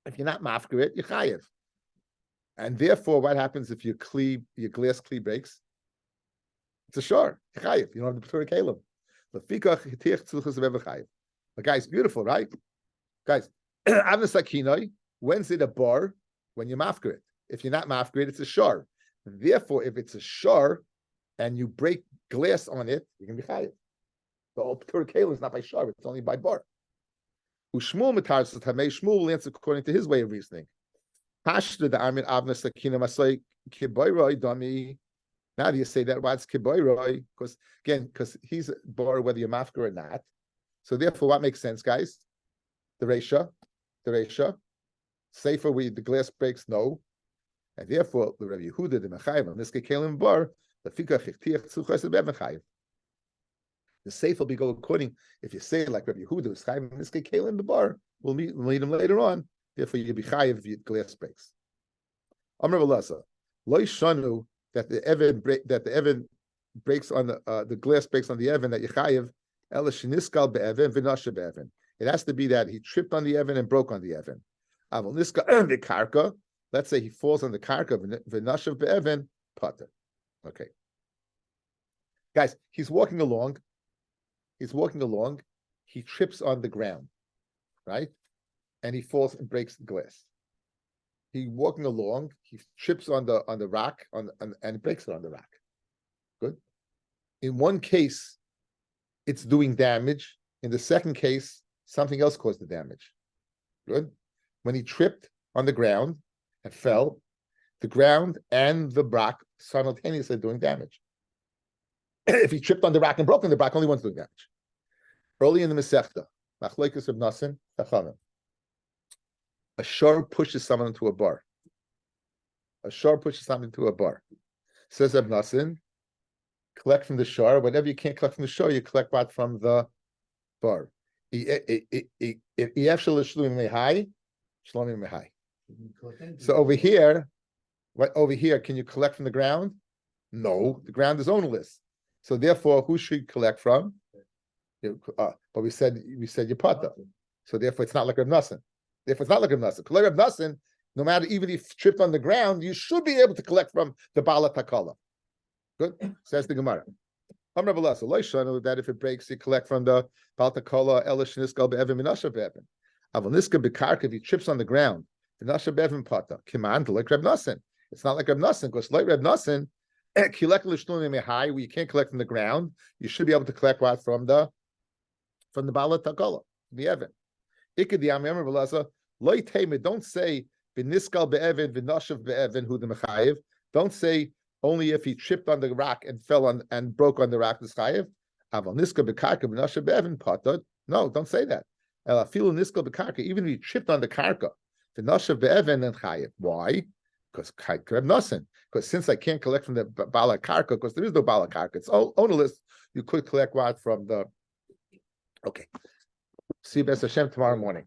If you're not mafkarit, you're chayev. And therefore, what happens if your glass kli breaks? It's a shor. Chayev. You don't have the Torah kalim. Lefikach hitiach tzluchas of chayev. But guys, beautiful, right? Guys, avnei sakina. When's it a bar? When you're mafkarit. If you're not mafkarit, it's a shor. Therefore, if it's a shor and you break glass on it, you can be chayev. The whole Torah kalim is not by shor; it's only by bar. Shmuel mitaris tamei. Shmuel will answer according to his way of reasoning. Pashta the armin avnei sakina masay kiboyroi dami. Now do you say that what's kiboyroi? Because he's a bar whether you're mafker or not. So therefore, what makes sense, guys? The reisha, safer the glass breaks no, and therefore the Rabbi Yehuda the mechayev on this kalim bar the fikach chitiach tzuchas the mechayev. The safe will be go according. If you say like Rabbi Yehuda is chayiv in this kalim the bar, we'll meet him later on. Therefore, you'll be chayiv if your glass breaks. Amar Velasa, lo shanu that the even breaks on the glass breaks on the even that you chayiv ela sheniskal be'even v'nasha be'even. It has to be that he tripped on the even and broke on the even. Aval niskal the karka. Let's say he falls on the karka v'nasha be'even pater. Okay, guys, he's walking along. He trips on the ground, right? And he falls and breaks the glass. He walking along, he trips on the rock and breaks it on the rock. Good. In one case, it's doing damage. In the second case, something else caused the damage. Good. When he tripped on the ground and fell, the ground and the rock simultaneously doing damage. If he tripped on the rock and broke on the rock, only one's doing damage. Early in the Masechta, Machlokes of Nasin, Chachamim, a shor pushes someone into a bar. A shor pushes someone into a bar. Says Reb Nasin, collect from the shor. Whatever you can't collect from the shor, you collect what from the bar. So over here, can you collect from the ground? No, the ground is ownerless. So therefore, who should collect from? But we said Yapata. So therefore, it's not like Reb Nasin. Therefore, it's not like Reb Nasin. Collect Reb Nasin, no matter even if you tripped on the ground, you should be able to collect from the Bala Takala. Good, says the Gemara. That if it breaks, you collect from the Bala Takala, Elish Niskal Be'evin, Minasha Be'evin. Avon Niska Bekarka, if he trips on the ground, Minasha Be'evin Pata. Kiman to like Reb Nasin. It's not like Reb Nasin, because like Reb Nasin, collect where you can't collect from the ground, you should be able to collect what from the Bala Takala, the Evan. Don't say b'niskal be'evin v'nashav be'evin hu the mechayev. Don't say only if he tripped on the rock and fell on and broke on the rock is chayev. Aval niskal bekarka v'nashav be'evin patad. No, don't say that. Elafilu niskal bekarka. Even if he tripped on the karka, v'nashav be'evin and chayev. Why? Because Reb Nasin. Because since I can't collect from the bala karka, because there is no bala karka, it's ownerless. You could collect what from the. Okay. See you, Best Hashem, tomorrow morning.